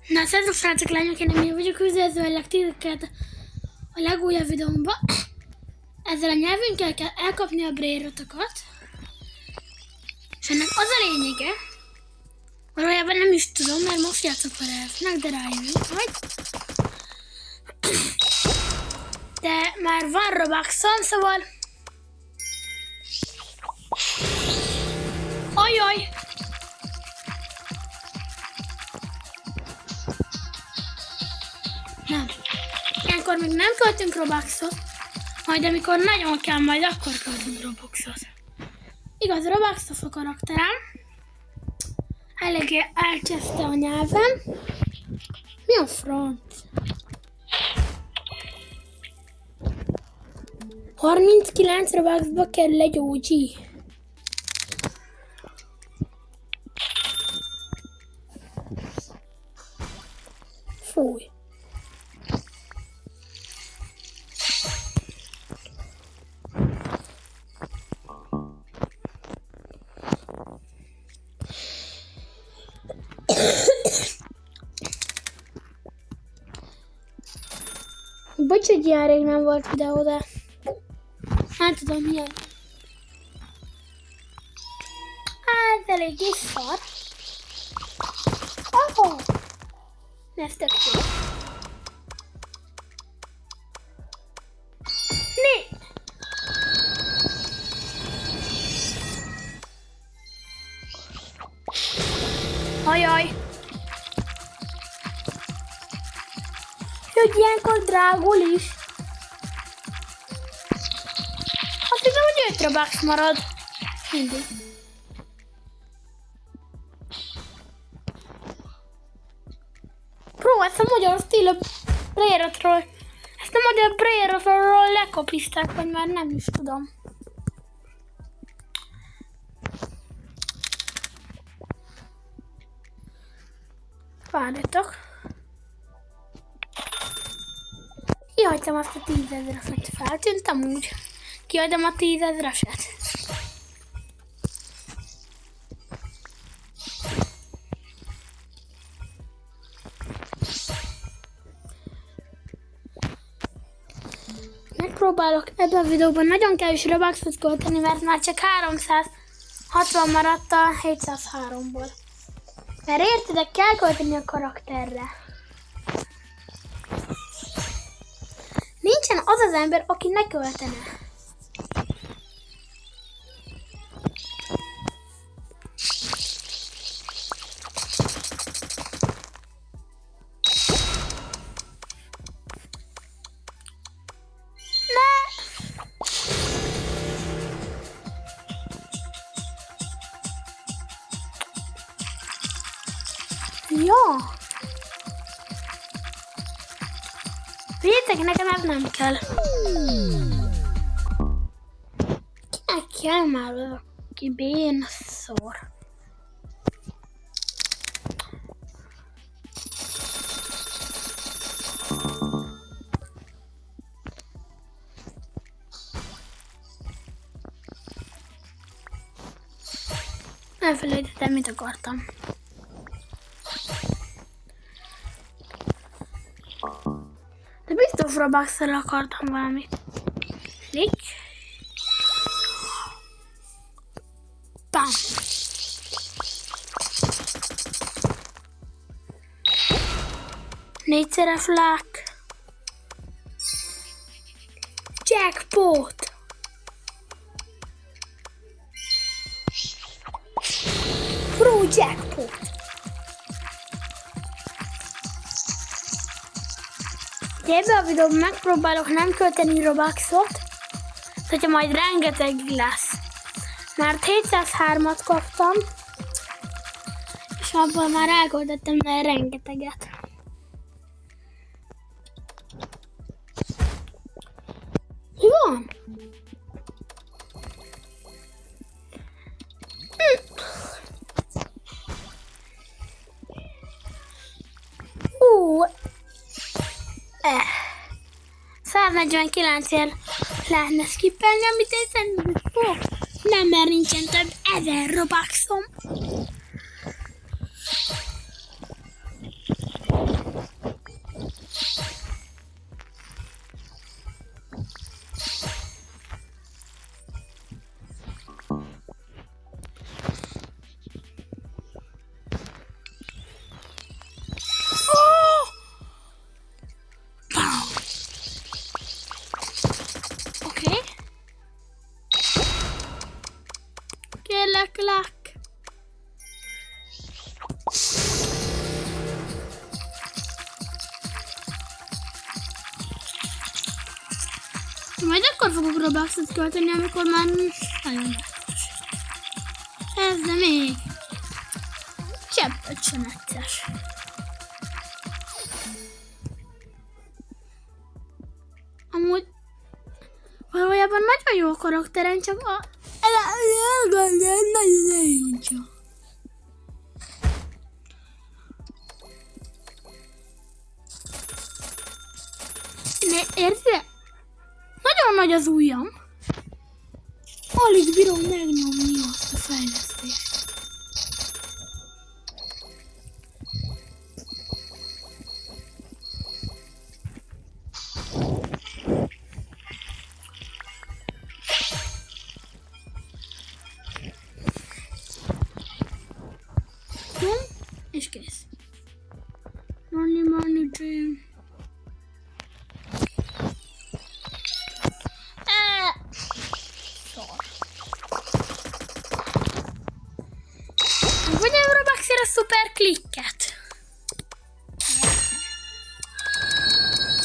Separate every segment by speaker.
Speaker 1: Na, sziasztok srácok, lányok, én Emil vagyok, üdvözöllek titeket a legújabb videómban. Ezzel a nyelvünkkel kell elkapni a brain-rotokat. És ennek az a lényege, valójában nem is tudom, mert most játszok vele elfnek, de rájövünk majd. De már van Robuxon, szóval... Ajaj! Nem. Ilyenkor még nem költünk Robuxot, majd amikor nagyon kell, majd akkor költünk Robuxot. Igaz, Robuxos a karakterem. Eléggé elcseszte a nyelvem. Mi a franc? 39 Robuxba kerül egy OG. Fúj. Bocs, hogy ilyen rég nem volt videó, de nem tudom milyen. Ez eléggé szar. Oh! Ez tök jó. Né! Ajaj! Hogy ilyenkor drágul is. Azt hiszem, hogy 5 Robux marad. Mindig. Ezt a magyar stílű brain-rotról, ezt a magyar brain-rotról lekopizták, vagy már nem is tudom. Várjatok. Kihagytam azt a 10 000-et, hogy feltűntem úgy. Kihagyom a 10 000-eset. Megpróbálok ebben a videóban nagyon kevés Robuxot költeni, mert már csak 360 maradt a 703-ból. Mert értedek, kell költeni a karakterre. Nincsen az az ember, aki ne költene. Ja. Vigyétek, nekem ez nem kell. Kinek kell már az, aki bénszor? Elfelejtettem, mit akartam. De biztos Robuxra akartam valamit. Klik. Bam. Négyszer flák. Jackpot. Pro jackpot. Ebben a videóban megpróbálok nem költeni Robuxot, hogyha majd rengeteg lesz. Mert 703-at kaptam, és abban már elköltöttem rengeteget. Mi van? Hú! 149-ért lehetne skippelni, amit én szerintem fogok. Nem, mert nincsen több 1000 Robuxom. fogok Robuxot költeni, amikor már nagyon lesz. Ez de még. Cseppet sem egyszer. Amúgy valójában nagyon jó a karakteren, csak a nagyon csak. Érted? Nagyon nagy az ujjam. Alig bírom megnyomni azt a fejlesztést. És kész. Money dream. Vagy a Robuxért a szuper klikket.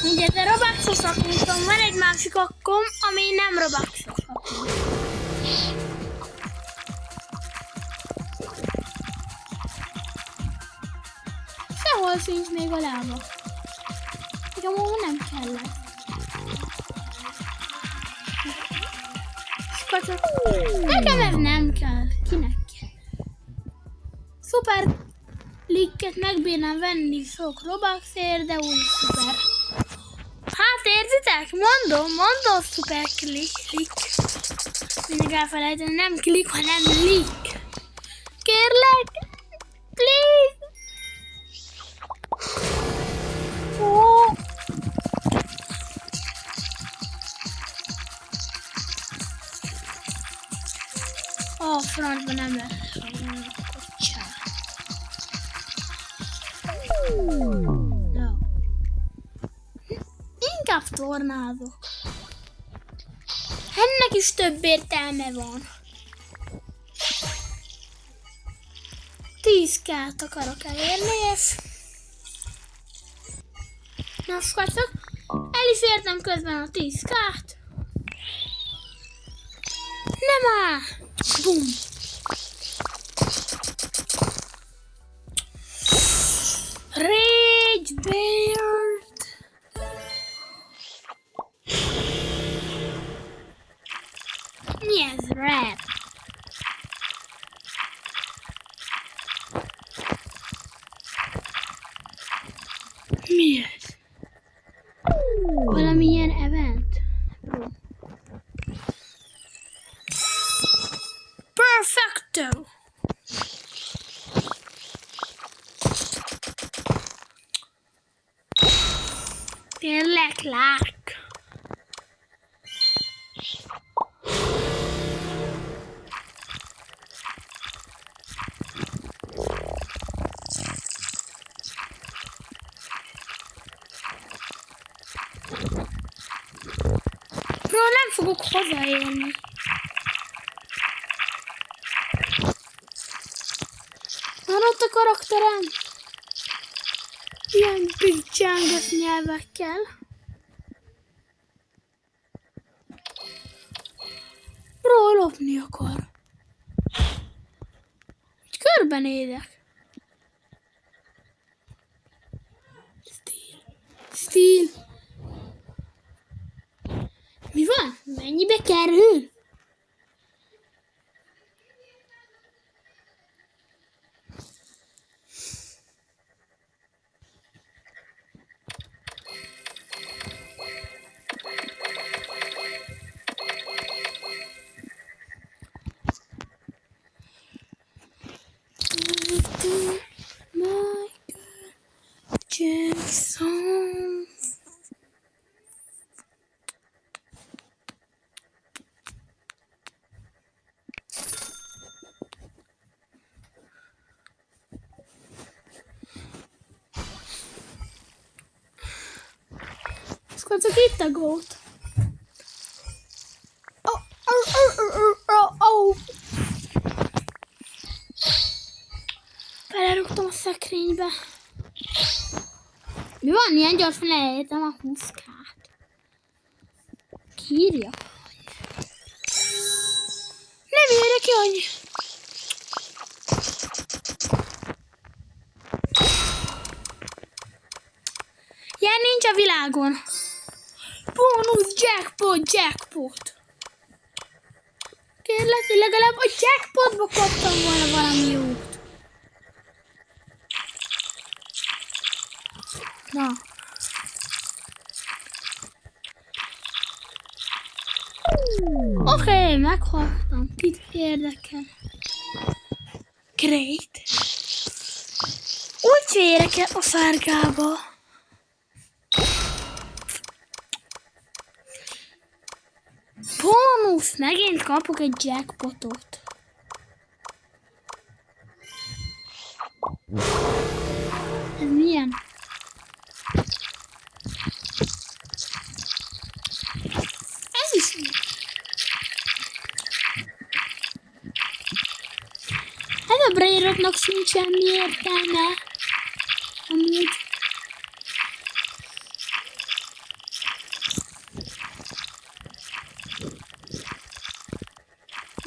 Speaker 1: Ugye de Robuxos akkuntom van egy másik akkom, ami nem Robuxos akkum. Sehol sincs még a lába. Nekem amúgy nem kellett. Nekem ez nem kell. Kinek kell? Szuper klikket megbírnám venni sok Robuxért, de úgy szuper. Hát értitek? Mondom szuper klik. Mindig elfelejteni, nem klik, hanem lik. Kérlek, please. A francban nem lesz kocsá. No. Inkább tornázok. Ennek is több értelme van. 10k-t akarok elérni, és... Na, srácok, el is értem közben a 10k-t. Nem áll! Bum! Rage Beard! Mi ez rap? Mi ez? Valamilyen event? Perfecto! Kérlek, lák! Nem fogok hazaérni. Már ott a karakterem. Ilyen picsángos nyelvekkel. Lopni akar. Úgy körbenézek. Stíl. Mi van? Mennyibe kerül? Jackson. Squadok itt a gót. Belerúgtam a szekrénybe. Mi van? Ilyen gyorsan elértem a 20k-t. Kírja. vére ki annyi. Ilyen nincs a világon. Bónusz, jackpot. Kérlek, hogy legalább a jackpotba kaptam volna valami jót. Na. Oké, meghaltam. Kit érdekel? Great. Úgy férek el a szárgába. Bónusz! Megint kapok egy jackpotot. Ez milyen? Ez is mi? Ez a brainrotnak sincs semmi értelme. Amúgy.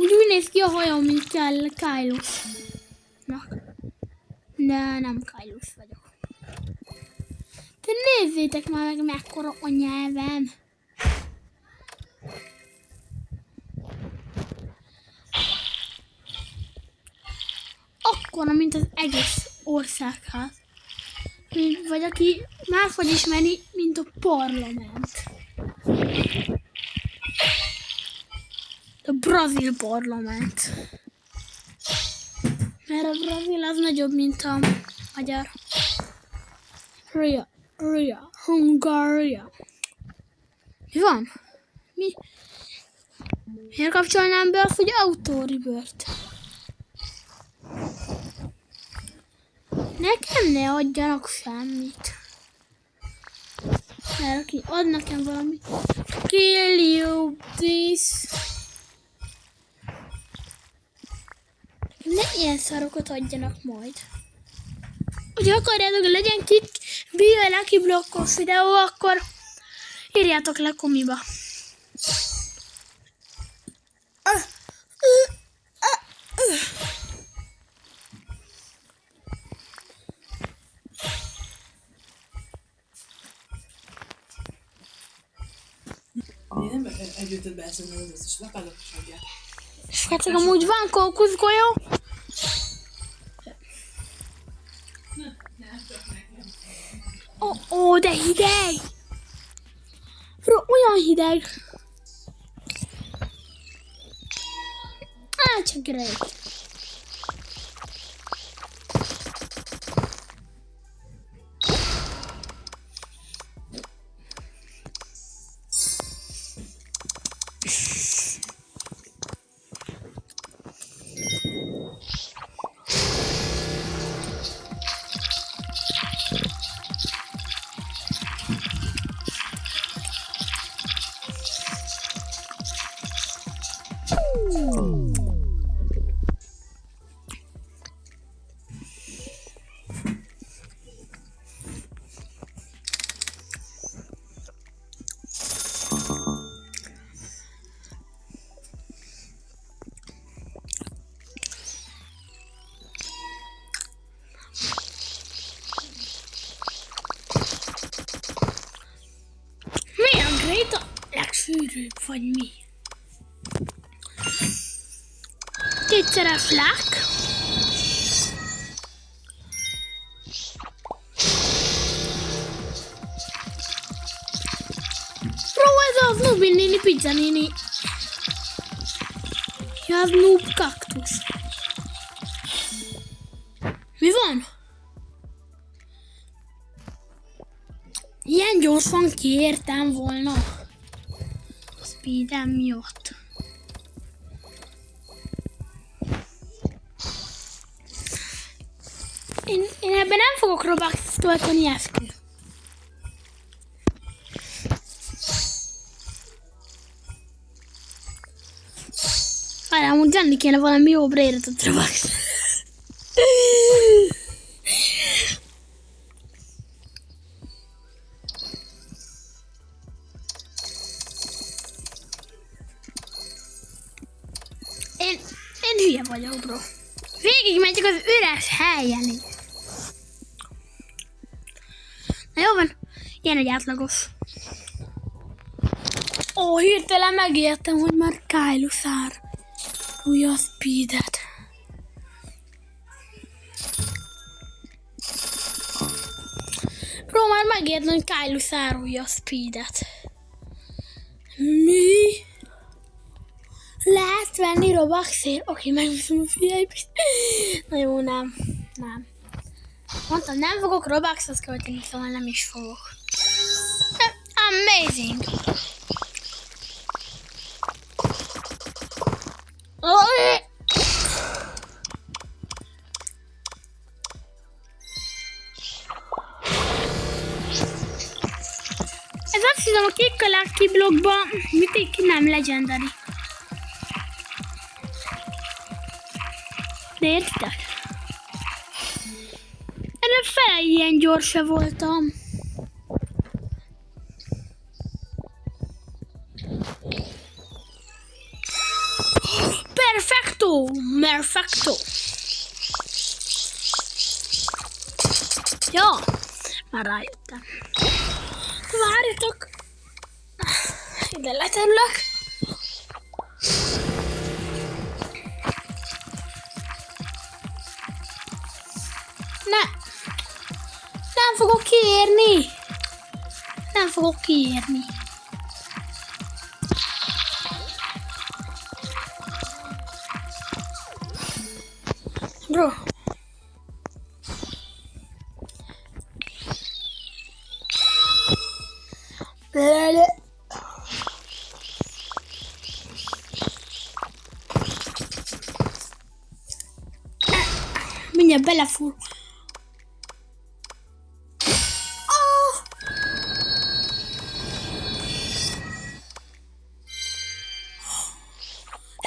Speaker 1: Úgy néz ki a hajam, mint kell Kylosnak. De nem Kylos vagyok. De nézzétek már meg, mekkora a nyelvem. Akkora, mint az egész országház. Vagy aki máshogy ismeri, mint a parlament. A brazil parlament. Mert a brazil az nagyobb, mint a magyar. Hungária. Mi van? Miért kapcsolnám be azt, hogy autoribört? Nekem ne adjanak semmit. Mert aki ad nekem valamit. Kill you, this. Ne ilyen szarokat adjanak majd. Hogyha akarjátok, hogy legyen Be a Lucky Blockos videó, akkor írjátok le komiba.
Speaker 2: Én nem együttet beeszem meg az összes lapádat is adják.
Speaker 1: Hát csak amúgy van kókuszgolyó. Ó, de hideg! Olyan hideg. Csak great. Great a legsűrűbb, vagy mi? Kétszeres flák. Ez az Noob néni pizza néni. Ja, az Noob kaktusz. Mi van? Ilyen gyorsan kiértem volna. A speedem miatt. Én ebben nem fogok Robuxot tölteni, eskü. Várjál, amúgy venni kéne valami jobb réretet Robux. bro. Végig megyek az üres helyen is. Na jó van, ilyen egy átlagos. Ó, hirtelen megértem, hogy már Kyle szár újja a speedet. Bro, már megértem, hogy Kyle szárulja a speedet. Mi? Lehet venni Robuxért? Oké, megviszem a VIP-t. Na jó, nem. Mondtam, nem fogok Robuxot költeni, szóval nem is fogok. Amazing! Ez azt hiszem, a Kick Collective blogban Mythic nem Legendary. De értitek? Ennek fele ilyen gyorsa voltam. Perfecto! Jó, már rájöttem. Várjatok! Ide leterülök. Nem fogok kiérni. Bro. Mindjárt belefúr.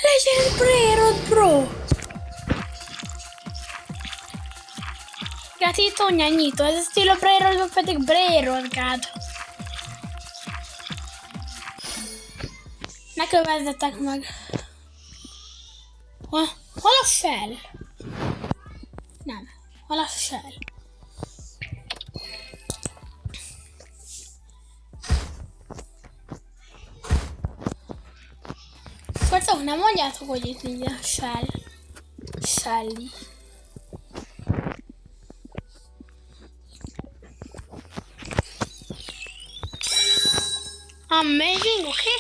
Speaker 1: Legyen Brayrod, bro! Gatito nyanyito, ez a stilo Brayrod, vagy pedig Brayrod, gát. Ne kövezzetek meg. Hol a shell? Nem, hol a shell? Sziasztok, nem mondjátok, hogy itt minden Shelly. Amazing, oké?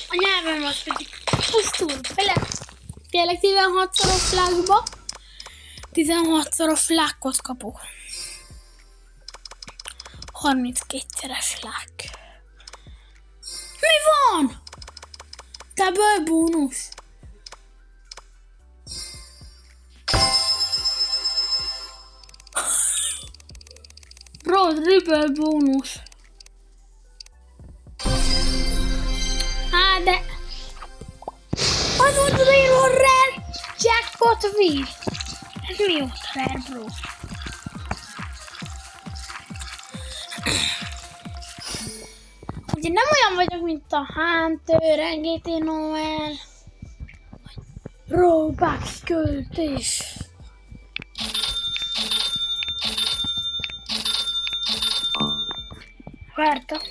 Speaker 1: A nyelvem az pedig pusztul bele. Tényleg 16-szoros flákba. 16-szoros flákot kapok. 32-szeres flák. Mi van? Double bónusz. Bro, triple bónusz. De... Az volt az én rare jackpot wheel. Ez mi ott rare, bro? Ugye nem olyan vagyok, mint a Hunter, NGT Noel. Robux költés. Várta.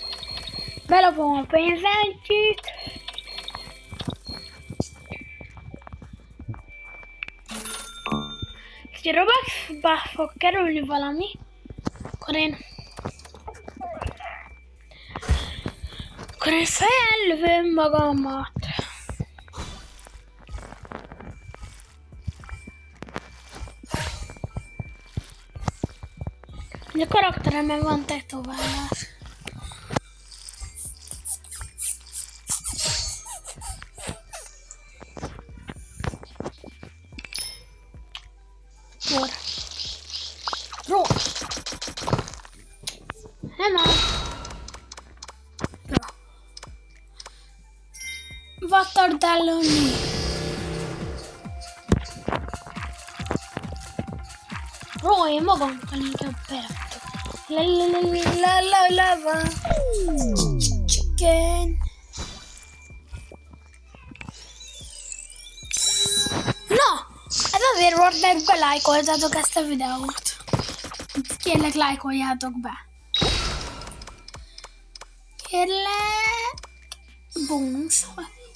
Speaker 1: Belopom a pénzentjét. És ha Robuxba fog kerülni valami, akkor én fellövöm magamat. A karakteremen van tetoválás. Bro. Nem áll. Bro. Vatardelloni. Bro, én magamtól inkább beraktok. La chicken. Na! Fortnite-be lájkoltátok ezt a videót. Kérlek, lájkoljátok be. Kérlek... Bónusz.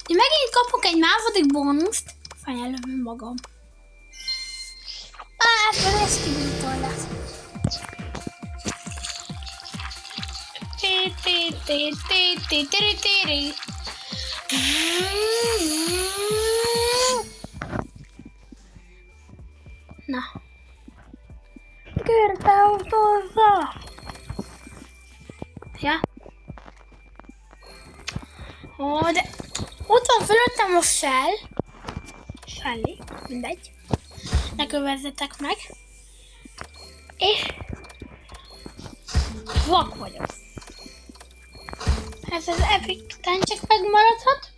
Speaker 1: Én megint kapok egy második bónuszt. Fenyelövöm magam. Ez kibírtól lesz. Na. Kérte autózza! Ja. Ó, de ott van fölöttem a Shelly, mindegy. Ne kövezzetek meg. És vak vagyok. Ez az epic tencsek megmaradhat.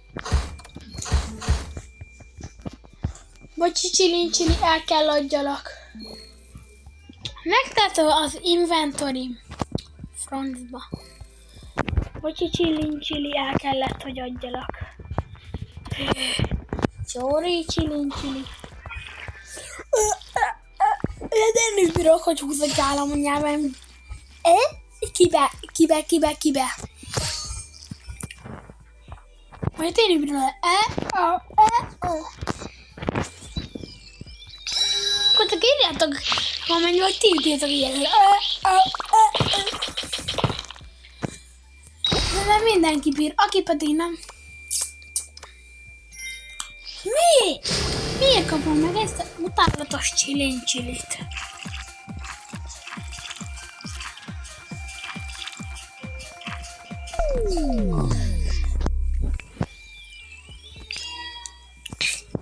Speaker 1: Bocsi, csili, el kell adjalak. Megtartom az inventory francba. Bocsi, csili, el kellett, hogy adjalak. Sorry, csili. De én is bírok, hogy húzok állam a nyelven. Kibe? Majd én is bírok. Akkor csak írjátok, ha menj, hogy ti írjátok ilyen. De mindenki bír, aki pedig nem. Miért kapom meg ezt a utálatos csilit?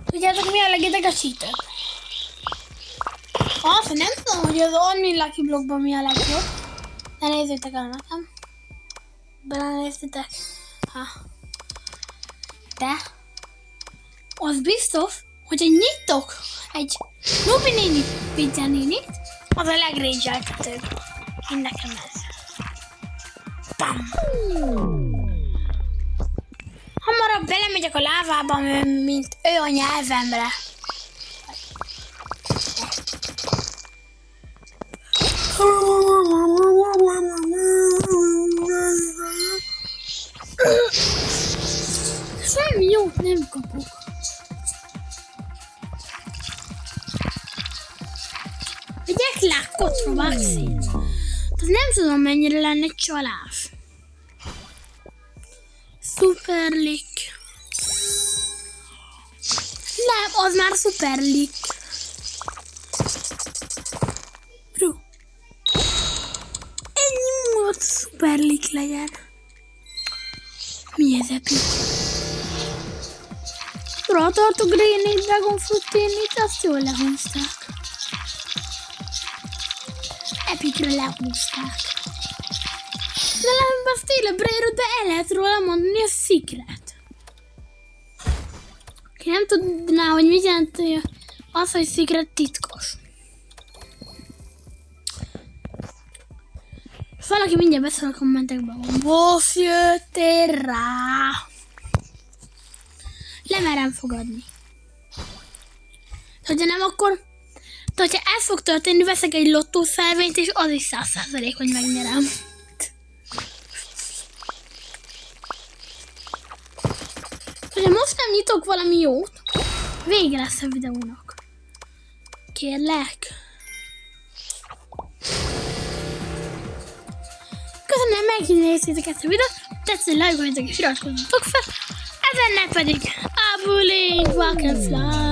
Speaker 1: Tudjátok, mi a legidegesítőbb? Azt nem tudom, hogy az Admin Lucky Blockban mi a legjobb. Ne nézzétek el nekem. Belenéztétek. De az biztos, hogy egy nyitok egy Nubi néni pizza nénit, az a legrégyeltetőbb. Én nekem ez. Bam! Hamarabb belemegyek a lávába, mint ő a nyelvemre. Semmi jót nem kapok. Vigyek lákot, Maxi. Az nem tudom, mennyire lenne csalás. Superlik. Nem, az már Superlik. Bro. Ennyi volt Superlik legyen. Mi ez epic? Rátartok Granny Dragon Fruit-t, azt jól lehúzták. Epicre lehúzták. De legalább a Celebrate-ot, de el lehet róla mondani a secret. Ki nem tudná, hogy mit jelenti az, hogy secret titkos. Valaki mindjárt beszél a kommentekben, hogy boss, jöttél rá. Lemerem fogadni. Hogyha nem, akkor... De hogyha ez fog történni, veszek egy lottószelvényt, és az is 100%, hogy megnyerem. Hogyha most nem nyitok valami jót, vége lesz a videónak. Kérlek. Köszönöm, hogy megnéztétek ezt a videót, tetszett, lájkoljatok és iratkozzatok fel, ezennel pedig Abuling Walk and Fly.